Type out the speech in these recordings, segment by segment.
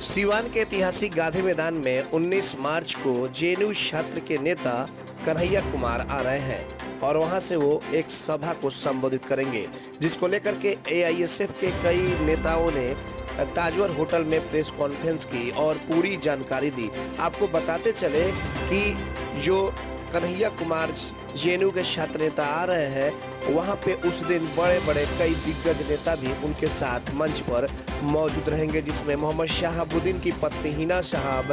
सीवान के ऐतिहासिक गांधी मैदान में 19 मार्च को जेएनयू छात्र के नेता कन्हैया कुमार आ रहे हैं और वहां से वो एक सभा को संबोधित करेंगे, जिसको लेकर के एआईएसएफ के कई नेताओं ने ताजवर होटल में प्रेस कॉन्फ्रेंस की और पूरी जानकारी दी। आपको बताते चले कि जो कन्हैया कुमार जेएनयू के छात्र नेता आ रहे हैं, वहां पे उस दिन बड़े बड़े कई दिग्गज नेता भी उनके साथ मंच पर मौजूद रहेंगे, जिसमें मोहम्मद शहाबुद्दीन की पत्नी हिना साहब,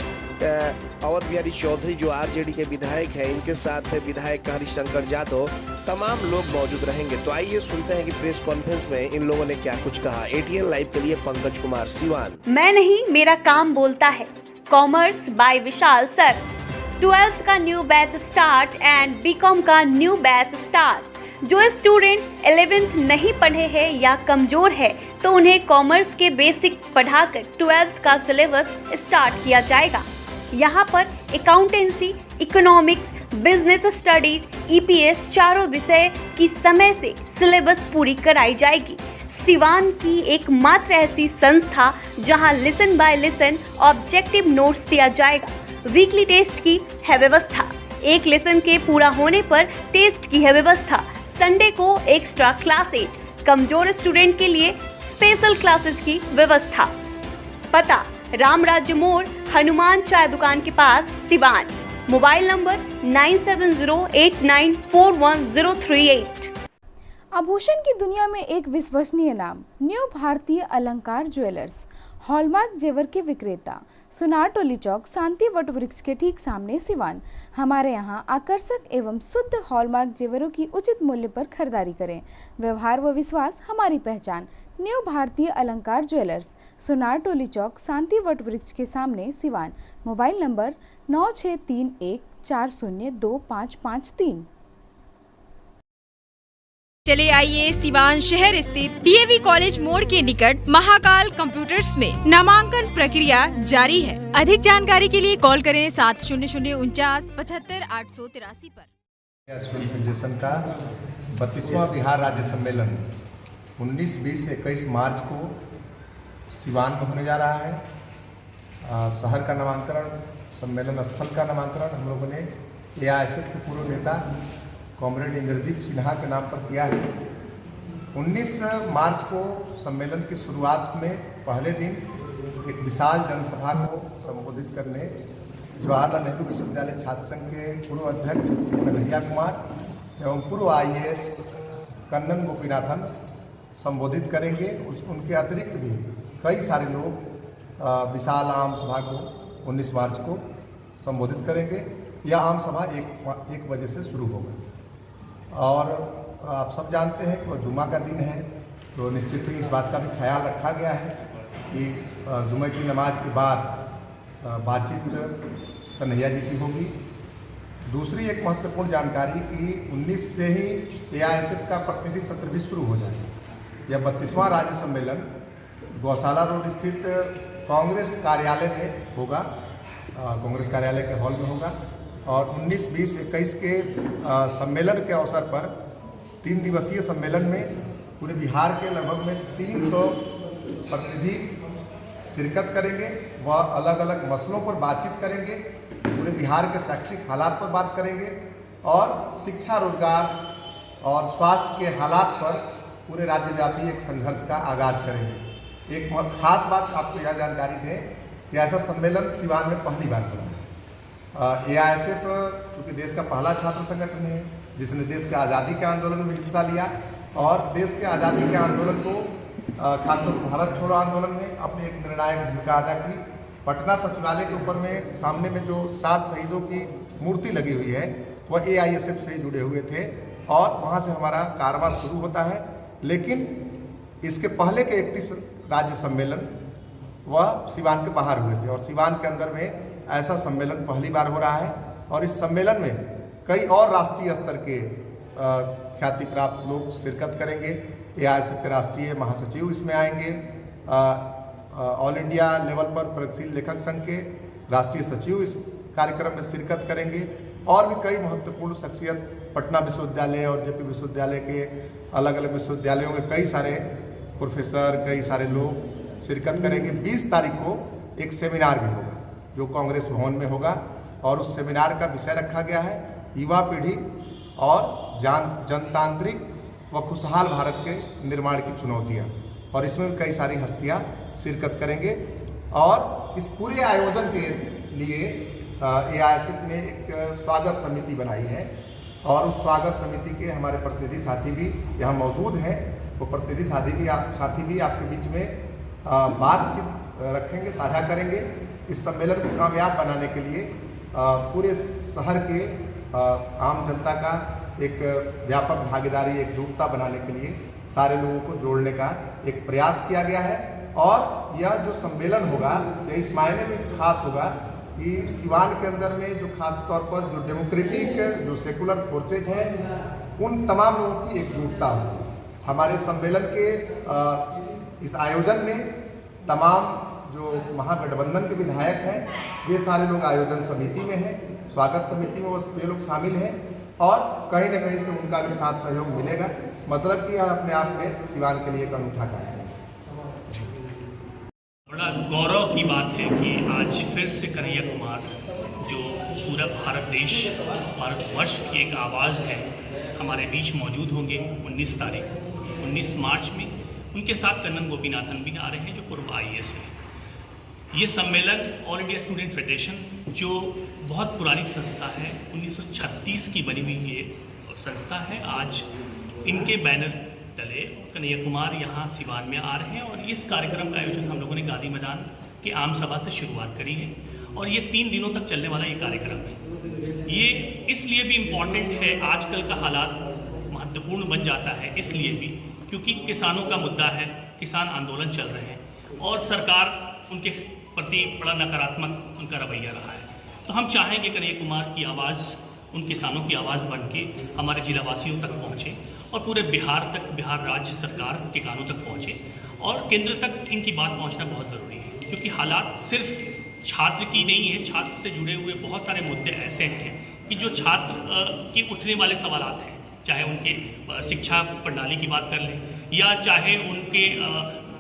अवध बिहारी चौधरी जो आरजेडी के विधायक हैं, इनके साथ विधायक हरिशंकर यादव, तमाम लोग मौजूद रहेंगे। तो आइए सुनते हैं कि प्रेस कॉन्फ्रेंस में इन लोगों ने क्या कुछ कहा। एटीएन लाइव के लिए पंकज कुमार, सीवान। मैं नहीं, मेरा काम बोलता है। Commerce by Vishal sir. 12th का new batch start and BCom का न्यू बैच स्टार्ट। जो स्टूडेंट 11th नहीं पढ़े हैं या कमजोर है तो उन्हें कॉमर्स के बेसिक पढ़ाकर 12th का सिलेबस स्टार्ट किया जाएगा। यहाँ पर accountancy, economics, business studies, EPS चारों विषय की समय से सिलेबस पूरी कराई जाएगी। सिवान की एकमात्र ऐसी संस्था जहां lesson by lesson objective notes दिया जाएगा। वीकली टेस्ट की है व्यवस्था। एक लेसन के पूरा होने पर टेस्ट की है व्यवस्था। संडे को एक्स्ट्रा क्लासेज, कमजोर स्टूडेंट के लिए स्पेशल क्लासेस की व्यवस्था। पता राम राज्य मोड़, हनुमान चाय दुकान के पास, सिवान। Mobile number 9708941038। आभूषण की दुनिया में एक विश्वसनीय नाम, न्यू भारतीय अलंकार ज्वेलर्स, हॉलमार्क जेवर के विक्रेता, सुनार टोली चौक, शांति वट वृक्ष के ठीक सामने, सिवान। हमारे यहाँ आकर्षक एवं शुद्ध हॉलमार्क जेवरों की उचित मूल्य पर खरीदारी करें। व्यवहार व विश्वास हमारी पहचान। न्यू भारतीय अलंकार ज्वेलर्स, सुनार टोली चौक, शांति वट वृक्ष के सामने, सिवान। Mobile number 9631402553। चले आइए सिवान शहर स्थित डीएवी कॉलेज मोड़ के निकट महाकाल कंप्यूटर्स में नामांकन प्रक्रिया जारी है। अधिक जानकारी के लिए कॉल करें 7009475883 पर। एसोसिएशन का 32वां बिहार राज्य सम्मेलन 19, 20, 21 मार्च को सिवान में होने जा रहा है। शहर का नामांकन, सम्मेलन स्थल का नामांकन हम लोगों ने एआईएसएफ के पूर्व नेता कॉमरेड इंद्रदीप सिन्हा के नाम पर किया है। 19 मार्च को सम्मेलन की शुरुआत में पहले दिन एक विशाल जनसभा को संबोधित करने जवाहरलाल नेहरू विश्वविद्यालय छात्र संघ के पूर्व अध्यक्ष कन्हैया कुमार एवं पूर्व आईएएस कन्नन गोपीनाथन संबोधित करेंगे। उनके अतिरिक्त भी कई सारे लोग विशाल आम सभा को 19 मार्च को संबोधित करेंगे। यह आम सभा 1 बजे से शुरू होगा और आप सब जानते हैं कि वह जुम्मा का दिन है, तो निश्चित ही इस बात का भी ख्याल रखा गया है कि जुम्मे की नमाज के बाद बातचीत कन्हैया जी की होगी। दूसरी एक महत्वपूर्ण जानकारी कि 19 से ही एआईएसएफ का प्रतिनिधि सत्र भी शुरू हो जाएगा। यह 32वां राज्य सम्मेलन गौशाला रोड स्थित कांग्रेस कार्यालय में होगा, कांग्रेस कार्यालय के हॉल में होगा और 19, 20, 21 के सम्मेलन के अवसर पर 3 दिवसीय सम्मेलन में पूरे बिहार के लगभग में 300 प्रतिनिधि शिरकत करेंगे। वह अलग अलग मसलों पर बातचीत करेंगे, पूरे बिहार के शैक्षिक हालात पर बात करेंगे और शिक्षा, रोजगार और स्वास्थ्य के हालात पर पूरे राज्यव्यापी एक संघर्ष का आगाज करेंगे। एक खास बात आपको यह जानकारी दें कि ऐसा सम्मेलन सिवान में पहली बार हुआ है। एआईएसएफ चूँकि देश का पहला छात्र संगठन है जिसने देश के आज़ादी के आंदोलन में हिस्सा लिया और देश के आज़ादी के आंदोलन को खासतौर पर भारत छोड़ो आंदोलन में अपनी एक निर्णायक भूमिका अदा की। पटना सचिवालय के ऊपर में सामने में जो 7 शहीदों की मूर्ति लगी हुई है वह एआईएसएफ से जुड़े हुए थे और वहाँ से हमारा कारवां शुरू होता है। लेकिन इसके पहले के 31 राज्य सम्मेलन वह सिवान के बाहर हुए थे और सिवान के अंदर में ऐसा सम्मेलन पहली बार हो रहा है और इस सम्मेलन में कई और राष्ट्रीय स्तर के ख्याति प्राप्त लोग शिरकत करेंगे। एआईएसएफ के राष्ट्रीय महासचिव इसमें आएंगे, ऑल इंडिया लेवल पर प्रगतिशील लेखक संघ के राष्ट्रीय सचिव इस कार्यक्रम में शिरकत करेंगे और भी कई महत्वपूर्ण शख्सियत पटना विश्वविद्यालय और जेपी विश्वविद्यालय के अलग अलग विश्वविद्यालयों के कई सारे प्रोफेसर, कई सारे लोग शिरकत करेंगे। 20 तारीख को एक सेमिनार भी होगा जो कांग्रेस भवन में होगा, और उस सेमिनार का विषय रखा गया है युवा पीढ़ी और जनतांत्रिक व खुशहाल भारत के निर्माण की चुनौतियाँ, और इसमें भी कई सारी हस्तियाँ शिरकत करेंगे। और इस पूरे आयोजन के लिए AISEC ने एक स्वागत समिति बनाई है, और उस स्वागत समिति के हमारे प्रतिनिधि साथी भी यहाँ मौजूद हैं। वो प्रतिनिधि साथी भी आपके बीच में बातचीत रखेंगे, साझा करेंगे। इस सम्मेलन को कामयाब बनाने के लिए पूरे शहर के आम जनता का एक व्यापक भागीदारी, एकजुटता बनाने के लिए सारे लोगों को जोड़ने का एक प्रयास किया गया है। और यह जो सम्मेलन होगा यह इस मायने में खास होगा कि सिवान के अंदर में जो खास तौर पर जो डेमोक्रेटिक, जो सेकुलर फोर्सेज हैं, उन तमाम लोगों की एकजुटता होगी। हमारे सम्मेलन के इस आयोजन में तमाम जो महागठबंधन के विधायक हैं वे सारे लोग आयोजन समिति में हैं, स्वागत समिति में वे लोग शामिल हैं, और कहीं न कहीं से उनका भी साथ सहयोग मिलेगा। मतलब कि यह अपने आप में सिवान के लिए एक अनूठा कार्य है। बड़ा गौरव की बात है कि आज फिर से कन्हैया कुमार जो पूरा भारतवर्ष की एक आवाज़ है, हमारे बीच मौजूद होंगे 19 मार्च में। उनके साथ कन्नन गोपीनाथन भी आ रहे हैं जो पूर्व IAS है। ये सम्मेलन ऑल इंडिया स्टूडेंट फेडरेशन जो बहुत पुरानी संस्था है, 1936 की बनी हुई ये संस्था है, आज इनके बैनर तले कन्हैया कुमार यहाँ सिवान में आ रहे हैं। और इस कार्यक्रम का आयोजन हम लोगों ने गांधी मैदान के आम सभा से शुरुआत करी है, और ये 3 दिनों तक चलने वाला ये कार्यक्रम है। ये इसलिए भी इम्पॉर्टेंट है, आजकल का हालात महत्वपूर्ण बन जाता है इसलिए भी क्योंकि किसानों का मुद्दा है, किसान आंदोलन चल रहे हैं, और सरकार उनके प्रति बड़ा नकारात्मक उनका रवैया रहा है। तो हम चाहेंगे कन्हैया कुमार की आवाज़ उन किसानों की आवाज़ बन के हमारे जिलावासियों तक पहुँचे, और पूरे बिहार तक, बिहार राज्य सरकार के कानों तक पहुँचे, और केंद्र तक इनकी बात पहुँचना बहुत ज़रूरी है। क्योंकि हालात सिर्फ छात्र की नहीं है, छात्र से जुड़े हुए बहुत सारे मुद्दे ऐसे हैं कि जो छात्र के उठने वाले सवालात हैं, चाहे उनके शिक्षा प्रणाली की बात कर लें या चाहे उनके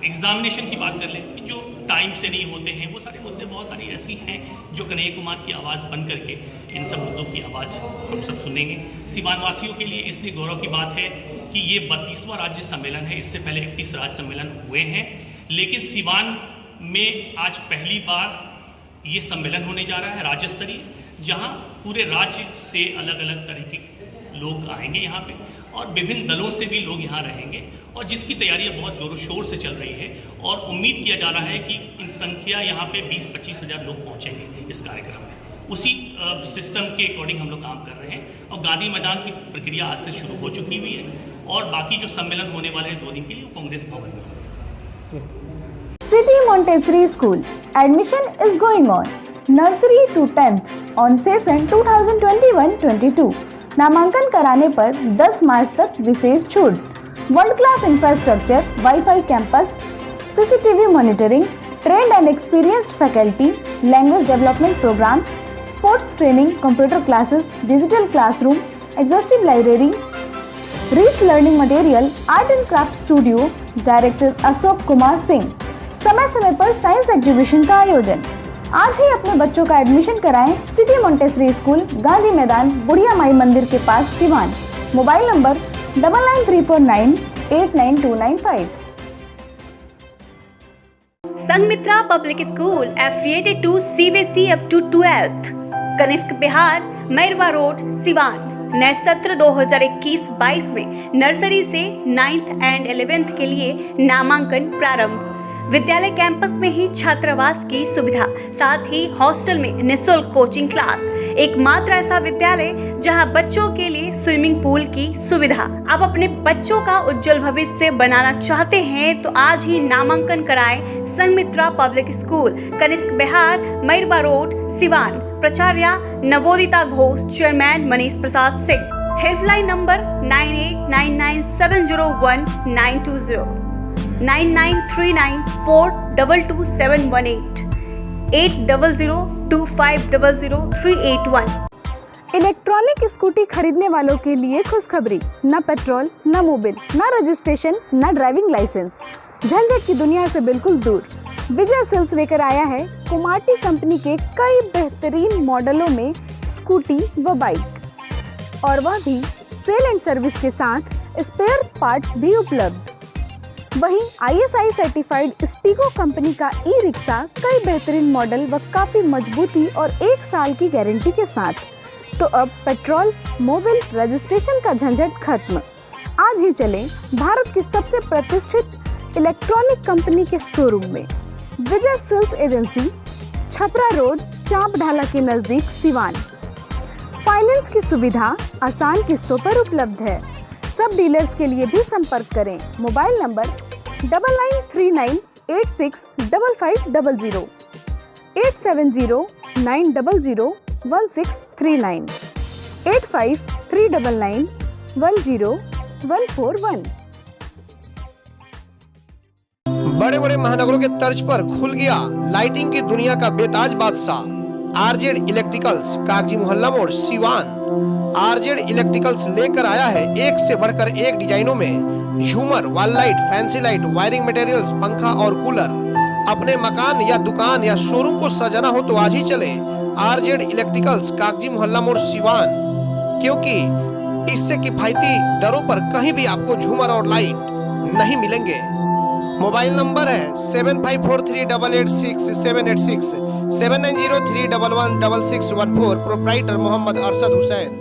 एग्जामिनेशन की बात कर लें कि जो टाइम से नहीं होते हैं, वो सारे मुद्दे बहुत सारी ऐसी हैं जो कन्हैया कुमार की आवाज़ बन करके इन सब मुद्दों की आवाज़ हम सब सुनेंगे। सिवानवासियों के लिए इसलिए गौरव की बात है कि ये 32वां राज्य सम्मेलन है। इससे पहले 31 राज्य सम्मेलन हुए हैं, लेकिन सिवान में आज पहली बार ये सम्मेलन होने जा रहा है राज्य स्तरीय, जहाँ पूरे राज्य से अलग अलग तरह के लोग आएंगे यहाँ पे, और विभिन्न दलों से भी लोग यहाँ रहेंगे, और जिसकी तैयारियाँ बहुत ज़ोरों शोर से चल रही है। और उम्मीद किया जा रहा है कि इन संख्या यहाँ पे 20-25 हज़ार लोग पहुँचेंगे इस कार्यक्रम में। उसी सिस्टम के अकॉर्डिंग हम लोग काम कर रहे हैं, और गांधी मैदान की प्रक्रिया आज से शुरू हो चुकी हुई है, और बाकी जो सम्मेलन होने वाले हैं 2 दिन के लिए वो कांग्रेस भवन में। City Montessori School admission is going on. Nursery to 10th on session 2021-22. नामांकन कराने पर 10 मार्च तक विशेष छूट। World class infrastructure, wifi campus, CCTV monitoring, trained and experienced faculty, language development programmes, sports training, computer classes, digital classroom, exhaustive library, rich learning material, art and craft studio. Director Ashok Kumar Singh. समय समय पर science exhibition का आयोजन। आज ही अपने बच्चों का admission कराएं सिटी मोंटेसरी स्कूल, गांधी मैदान, बुढ़िया माई मंदिर के पास, Siwan. Mobile number 9934989295। Sanghamitra public school affiliated to CBSE up to 12th, Kanishk Bihar, Mairwa road, Siwan. नए सत्र 2021-22 में नर्सरी से 9th एंड 11th के लिए नामांकन प्रारंभ। विद्यालय कैंपस में ही छात्रावास की सुविधा, साथ ही हॉस्टल में निःशुल्क कोचिंग क्लास। एकमात्र ऐसा विद्यालय जहां बच्चों के लिए स्विमिंग पूल की सुविधा। आप अपने बच्चों का उज्जवल भविष्य बनाना चाहते हैं तो आज ही नामांकन कराएं Sanghamitra public school, Kanishk Bihar, Mairwa road, Siwan. प्राचार्य Navodita Ghosh, chairman Manish Prasad Singh. Helpline number 9899701920, 9939422718, 8002500381। Electronic scooty खरीदने वालों के लिए खुशखबरी। न पेट्रोल, न मोबिल, न रजिस्ट्रेशन, न ड्राइविंग लाइसेंस। झंझट की दुनिया से बिल्कुल दूर विजय सेल्स लेकर आया है कुमाटी कंपनी के कई बेहतरीन मॉडलों में स्कूटी व बाइक, और वह भी सेल एंड सर्विस के साथ स्पेयर पार्ट्स भी उपलब्ध। वहीं ISI सर्टिफाइड स्पीको कंपनी का ई रिक्शा कई बेहतरीन मॉडल व काफी मजबूती और 1 साल की गारंटी के साथ। तो अब पेट्रोल मोबिल रजिस्ट्रेशन का झंझट खत्म। आज ही चलें भारत की सबसे प्रतिष्ठित इलेक्ट्रॉनिक कंपनी के शोरूम में। विजय सेल्स एजेंसी, छपरा रोड, चांप ढाला के नजदीक, सिवान। फाइनेंस की सुविधा आसान किस्तों पर उपलब्ध है। सब डीलर्स के लिए भी संपर्क करें। Mobile number 9939865500, 8709001639, 8539910141। बड़े बड़े महानगरों के तर्ज पर खुल गया लाइटिंग की दुनिया का बेताज बादशाह RZ इलेक्ट्रिकल्स, कागजी मोहल्ला मोड़, सिवान। RZ इलेक्ट्रिकल्स लेकर आया है एक से बढ़कर एक डिजाइनों में झूमर, wall light, fancy light, wiring materials, पंखा और कूलर। अपने मकान या दुकान या शोरूम को सजाना हो तो आज ही चले RZ इलेक्ट्रिकल्स, कागजी मोहल्ला मोड़, सिवान, क्योंकि इससे किफायती दरों पर कहीं भी आपको झूमर और लाइट नहीं मिलेंगे। मोबाइल नंबर है 7543886786, 7903116614। प्रोप्राइटर मोहम्मद अरशद हुसैन।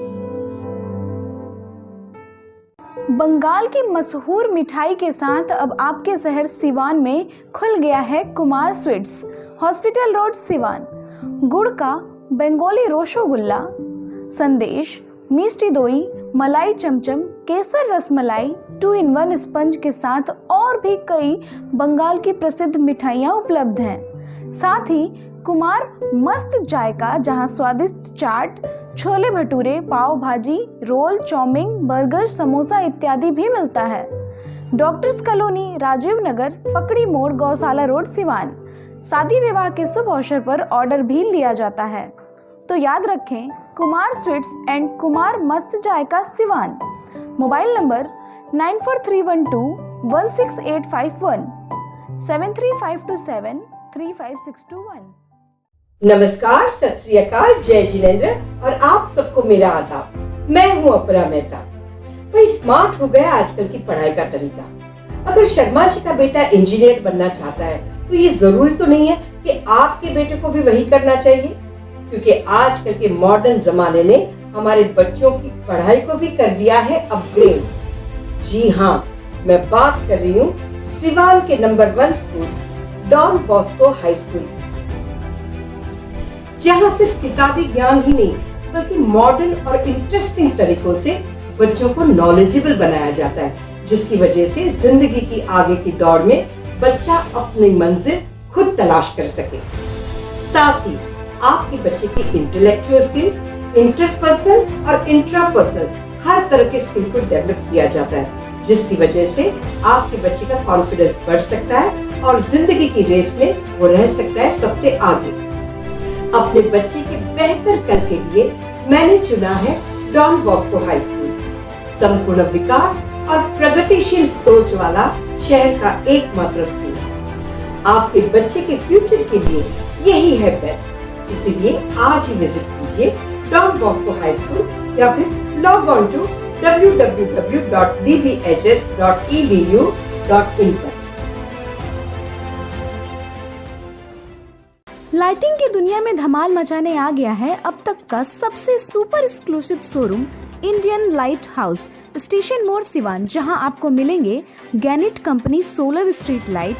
बंगाल की मशहूर मिठाई के साथ अब आपके शहर सिवान में खुल गया है Kumar sweets, hospital road, Siwan. गुड़ का बंगाली रसगुल्ला, संदेश, मिष्टी दोई, मलाई चमचम, केसर रसमलाई, 2-in-1 स्पंज के साथ और भी कई बंगाल की प्रसिद्ध मिठाइयाँ उपलब्ध हैं। साथ ही कुमार मस्त जायका, जहां स्वादिष्ट चाट, छोले भटूरे, पाव भाजी, रोल, चाउमीन, बर्गर, समोसा इत्यादि भी मिलता है। डॉक्टर्स कॉलोनी, राजीव नगर, पकड़ी मोड़, गौशाला रोड, सिवान। शादी विवाह के शुभ अवसर पर ऑर्डर भी लिया जाता है। तो याद रखें, कुमार स्वीट्स एंड कुमार मस्त जायका, सिवान। Mobile number 9431216851, 7352735621। नमस्कार, सत श्री अकाल, जय जिनेंद्र और आप सबको मेरा आदाब। मैं हूँ अपरा मेहता। भाई, स्मार्ट हो गया आजकल की पढ़ाई का तरीका। अगर शर्मा जी का बेटा इंजीनियर बनना चाहता है तो ये जरूरी तो नहीं है कि आपके बेटे को भी वही करना चाहिए, क्योंकि आजकल के मॉडर्न जमाने ने हमारे बच्चों की पढ़ाई को भी कर दिया है अपग्रेड। जी हाँ, मैं बात कर रही हूँ सिवान के number 1 school Don Bosco high school, जहाँ सिर्फ किताबी ज्ञान ही नहीं बल्कि मॉडर्न और इंटरेस्टिंग तरीकों से बच्चों को नॉलेजेबल बनाया जाता है, जिसकी वजह से जिंदगी की आगे की दौड़ में बच्चा अपनी मंजिल खुद तलाश कर सके। साथ ही आपके बच्चे की इंटेलेक्चुअल स्किल, इंटरपर्सनल और इंट्रापर्सनल हर तरह के स्किल को डेवलप किया जाता है, जिसकी वजह से आपके बच्चे का कॉन्फिडेंस बढ़ सकता है और जिंदगी की रेस में वो रह सकता है सबसे आगे। अपने बच्चे के बेहतर कल के लिए मैंने चुना है डॉन बॉस्को हाई स्कूल। संपूर्ण विकास और प्रगतिशील सोच वाला शहर का एकमात्र स्कूल। आपके बच्चे के फ्यूचर के लिए यही है बेस्ट। इसीलिए आज ही विजिट कीजिए डॉन बॉस्को हाई स्कूल या फिर लॉग ऑन टू www.dbhs.edu.in पर। लाइटिंग की दुनिया में धमाल मचाने आ गया है अब तक का सबसे super exclusive showroom Indian light house, station मोड़, सिवान, जहां आपको मिलेंगे Gannet company solar street light,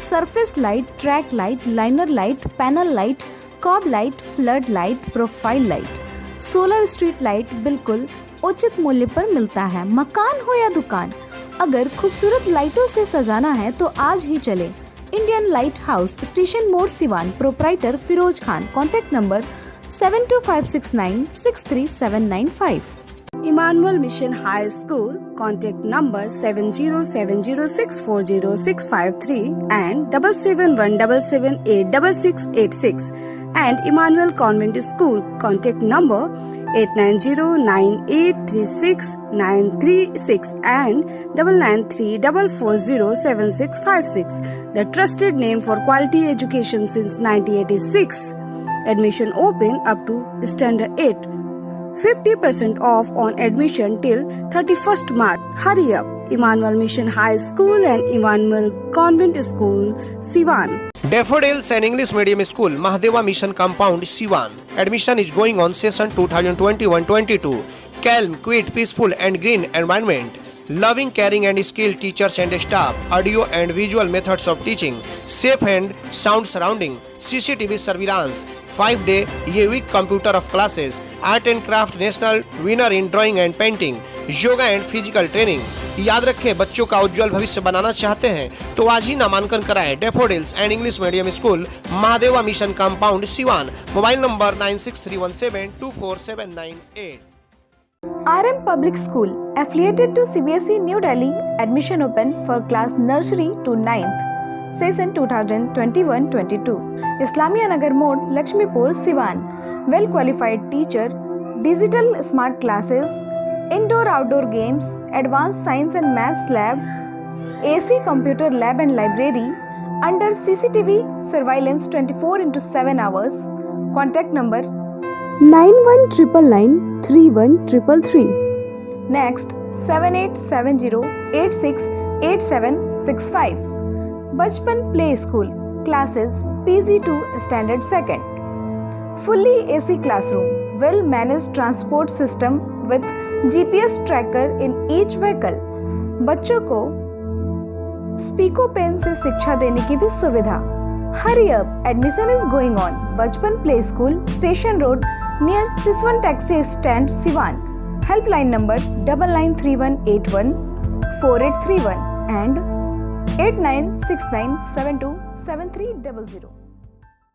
surface light, track light, liner light, panel light, cob light, flood light, profile light. Solar street light बिल्कुल उचित मूल्य पर मिलता है। मकान हो या दुकान, अगर खूबसूरत लाइटों से सजाना है तो आज ही चले इंडियन लाइट हाउस, स्टेशन मोड़, Siwan. Proprietor Firoz Khan. Contact number 7256963795। Emmanuel Mission High School, contact number 7070640653 and 7717786686, and Emmanuel Convent School, contact number 8909836936 and 9934407656. The trusted name for quality education since 1986. Admission open up to Standard 8. 50% off on admission till 31st March. Hurry up! Emmanuel Mission High School and Emmanuel Convent School, Siwan. Daffodils and English Medium School, Mahadeva Mission Compound, Siwan. Admission is going on session 2021-22. Calm, quiet, peaceful and green environment. Loving, caring and skilled teachers and staff. Audio and visual methods of teaching. Safe and sound surrounding. CCTV surveillance. 5-day week computer of classes. Art and craft national winner in drawing and painting. Yoga and physical training. याद रखें, बच्चों का उज्जवल भविष्य बनाना चाहते हैं तो आज ही नामांकन कराएं। Daffodils and English medium school, Mahadeva mission compound, Siwan. Mobile number 9631724798। RM Public School, affiliated to CBSE New Delhi. Admission open for class nursery to 9th. Session 2021-22. Islamia Nagar Mode, Lakshmipur, Siwan. Well qualified teacher, digital smart classes, indoor-outdoor games, advanced science and maths lab, AC computer lab and library, under CCTV surveillance 24/7 hours. Contact number 9199931333. Next 7870868765. Bachpan Play School, classes PG to Standard 2nd. Fully AC classroom, well managed transport system with GPS tracker in each vehicle. बच्चों को स्पीको pen से शिक्षा देने की भी सुविधा। Hurry up! Admission is going on. Bachpan Play School, Station Road, near Siswan Taxi Stand, Siwan. Helpline number 9931814831 and 8969727300.